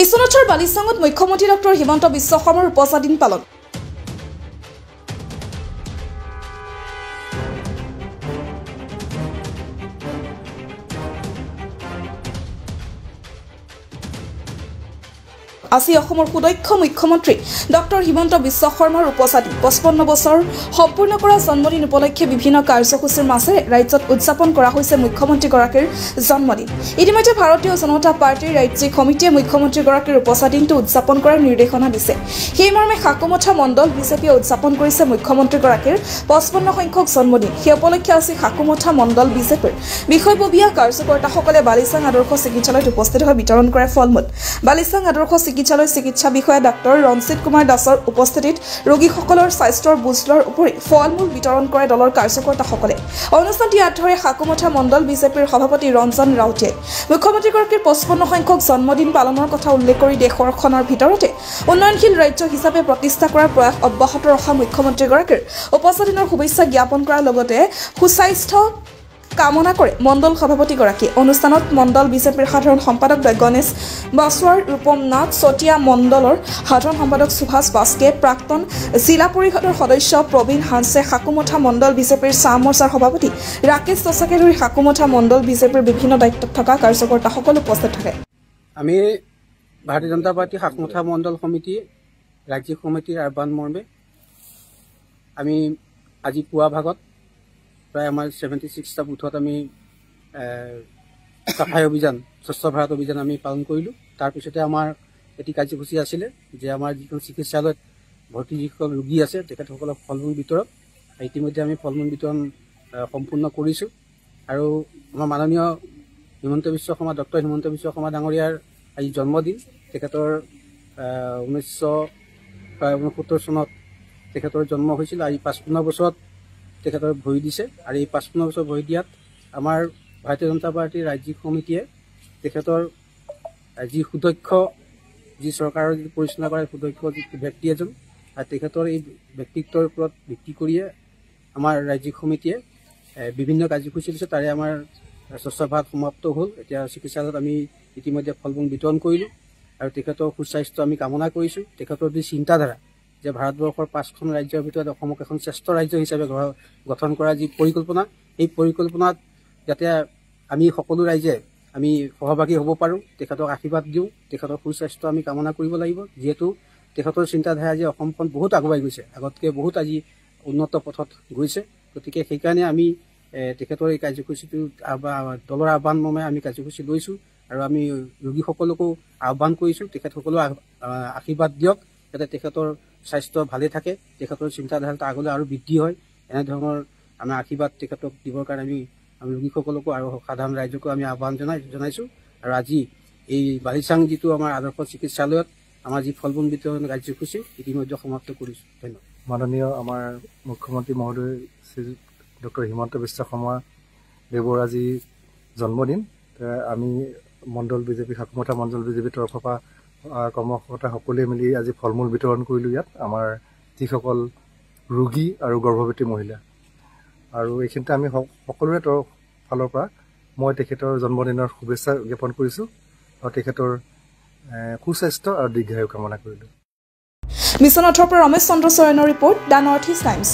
বিশ্বনাথৰ বালিচাঙত মুখ্যমন্ত্ৰী ডক্টৰ হিমন্ত বিশ্ব শৰ্মাৰ উপচা দিন পালন। আজি অসমৰ সুদক্ষ মুখ্যমন্ত্ৰী ডক্টৰ হিমন্ত বিশ্ব শৰ্মাৰ উপচা দিন 55 বছৰ সম্পূৰ্ণ কৰা জন্মদিন উপলক্ষে বিভিন্ন কাৰ্যসূচীৰ মাজেৰে ৰাজ্যত উদযাপন কৰা হৈছে মুখ্যমন্ত্ৰীগৰাকীৰ জন্মদিন। ইতিমধ্যে ভাৰতীয় জনতা পাৰ্টিৰ ৰাজ্যিক সমিতিয়ে মুখ্যমন্ত্ৰীগৰাকীৰ উপচা দিনটো উদযাপন কৰাৰ নিৰ্দেশনা দিছে। সেই মৰ্মে সাকুমঠা মণ্ডল বিজেপিয়ে উদযাপন কৰিছে মুখ্যমন্ত্ৰীগৰাকীৰ 55 সংখ্যক জন্মদিন। সেই উপলক্ষে আজি সাকুমঠা মণ্ডল বিজেপিৰ বিষয়ববীয়া কাৰ্যকৰ্তাসকলে বালিচাং আদৰ্শ চিকিৎসালয়ত উপস্থিত হৈ বিতৰণ কৰে ফল-মূল। বালিচাং আদৰ্শ চিকিৎসালয় চিকিৎসা বিষয়া ডাক্তৰ ৰঞ্জিত কুমাৰ দাসৰ উপস্থিতিত ৰোগীসকলৰ স্বাস্থ্যৰ বুজ লোৱাৰ উপৰি ফল-মূল বিতৰণ কৰে দলৰ কাৰ্যকৰ্তাসকলে। অনুষ্ঠানটি আদৰে সাকুমঠা মণ্ডল বিজেপিৰ সভাপতি ৰঞ্জন ৰাউতে মুখ্যমন্ত্ৰীগৰাকীৰ 55 সংখ্যক জন্মদিন পালনৰ কথা উল্লেখ কৰি দেশখনৰ ভিতৰতে উন্নয়নশীল ৰাজ্য হিচাপে প্ৰতিষ্ঠা কৰাৰ প্ৰয়াস অব্যাহত ৰখা মুখ্যমন্ত্ৰীগৰাকীৰ উপচা দিনৰ শুভেচ্ছা জ্ঞাপন কৰাৰ লগতে সুস্বাস্থ্য কামনা কৰে মণ্ডল সভাপতিগৰাকী। অনুষ্ঠানত মণ্ডল বিজেপিৰ সাধাৰণ সম্পাদক গণেশ বাছৱাৰ, ৰূপম নাথ চতিয়া, মণ্ডলৰ সাধাৰণ সম্পাদক সুভাষ বাস্কে, প্ৰাক্তন জিলা পৰিষদৰ সদস্য প্ৰবীণ হানছে, সাকুমঠা মণ্ডল বিজেপিৰ চাহ মৰ্চাৰ সভাপতি ৰাকেশ টছাকে ধৰি সাকুমঠা মণ্ডল বিজেপিৰ বিভিন্ন দায়িত্বত থকা কাৰ্যকৰ্তাসকল উপস্থিত থাকে। আমি ভাৰতীয় জনতা পাৰ্টি সাকুমঠা মণ্ডল সমিতি ৰাজ্যিক সমিতিৰ আহ্বান মৰ্মে আমি আজি পুৱা ভাগত প্ৰায় আমাৰ 76টা বুথত আমি চাফাই অভিযান, স্বচ্ছ ভাৰত অভিযান আমি পালন কৰিলোঁ। তাৰপিছতে আমাৰ এটি কাৰ্যসূচী আছিলে যে আমাৰ যিখন চিকিৎসালয়ত ভৰ্তি যিসকল ৰোগী আছে তেখেতসকলক ফল-মূল বিতৰণ। ইতিমধ্যে আমি ফল-মূল বিতৰণ সম্পূৰ্ণ কৰিছোঁ। আৰু আমাৰ মাননীয় হিমন্ত বিশ্ব শৰ্মা, ডক্টৰ হিমন্ত বিশ্ব শৰ্মা ডাঙৰীয়াৰ আজি জন্মদিন। তেখেতৰ 1969 চনত তেখেতৰ জন্ম হৈছিল। আজি 55 বছৰত তেখেতৰ ভৰি দিছে। আৰু এই 55 বছৰ ভৰি দিয়াত আমাৰ ভাৰতীয় জনতা পাৰ্টিৰ ৰাজ্যিক সমিতিয়ে তেখেতৰ যি সুদক্ষ, যি চৰকাৰৰ যি পৰিচালনা কৰে সুদক্ষ যি ব্যক্তি এজন, আৰু তেখেতৰ এই ব্যক্তিত্বৰ ওপৰত ভিত্তি কৰিয়ে আমাৰ ৰাজ্যিক সমিতিয়ে বিভিন্ন কাৰ্যসূচী দিছে। তাৰে আমাৰ স্বচ্ছ ভাৰত সমাপ্ত হ'ল। এতিয়া চিকিৎসালয়ত আমি ইতিমধ্যে ফল-মূল বিতৰণ কৰিলোঁ আৰু তেখেতৰ সুস্বাস্থ্য আমি কামনা কৰিছোঁ। তেখেতৰ যি চিন্তাধাৰা যে ভাৰতবৰ্ষৰ 5খন ৰাজ্যৰ ভিতৰত অসমক এখন শ্ৰেষ্ঠ ৰাজ্য হিচাপে গঠন কৰাৰ যি পৰিকল্পনা, এই পৰিকল্পনাত যাতে আমি সকলো ৰাইজে আমি সহভাগী হ'ব পাৰোঁ, তেখেতক আশীৰ্বাদ দিওঁ। তেখেতৰ সুস্বাস্থ্য আমি কামনা কৰিব লাগিব, যিহেতু তেখেতৰ চিন্তাধাৰা আজি অসমখন বহুত আগুৱাই গৈছে, আগতকৈ বহুত আজি উন্নত পথত গৈছে। গতিকে সেইকাৰণে আমি তেখেতৰ এই কাৰ্যসূচীটো দলৰ আহ্বান মৰ্মে আমি কাৰ্যসূচী লৈছোঁ আৰু আমি ৰোগীসকলকো আহ্বান কৰিছোঁ তেখেতসকলেও আশীৰ্বাদ দিয়ক যাতে তেখেতৰ স্বাস্থ্য ভালে থাকে, তেখেতৰ চিন্তাধাৰাটো আগলৈ আৰু বৃদ্ধি হয়। এনেধৰণৰ আমাৰ আশীৰ্বাদ তেখেতক দিবৰ কাৰণে আমি ৰোগীসকলকো আৰু সাধাৰণ ৰাইজকো আমি আহ্বান জনাইছোঁ। আৰু আজি এই বালিচাং যিটো আমাৰ আদৰ্শ চিকিৎসালয়ত আমাৰ যি ফল-মূল বিতৰণ কাৰ্যসূচী ইতিমধ্যে সমাপ্ত কৰিছোঁ। ধন্যবাদ। মাননীয় আমাৰ মুখ্যমন্ত্ৰী মহোদয় শ্ৰী ডক্টৰ হিমন্ত বিশ্ব শৰ্মা দেৱৰ আজি জন্মদিন। আমি মণ্ডল বিজেপি, সাকুমঠা মণ্ডল বিজেপিৰ তৰফৰ পৰা কৰ্মকৰ্তা সকলোৱে মিলি আজি ফল-মূল বিতৰণ কৰিলোঁ ইয়াত আমাৰ যিসকল ৰোগী আৰু গৰ্ভৱতী মহিলা। আৰু এইখিনিতে আমি সকলোৰে ফালৰ পৰা মই তেখেতৰ জন্মদিনৰ শুভেচ্ছা জ্ঞাপন কৰিছোঁ আৰু তেখেতৰ সুস্বাস্থ্য আৰু দীৰ্ঘায়ু কামনা কৰিলোঁ। বিশ্বনাথৰ পৰা ৰমেশ চন্দ্ৰ চৰণৰ report, the North East times.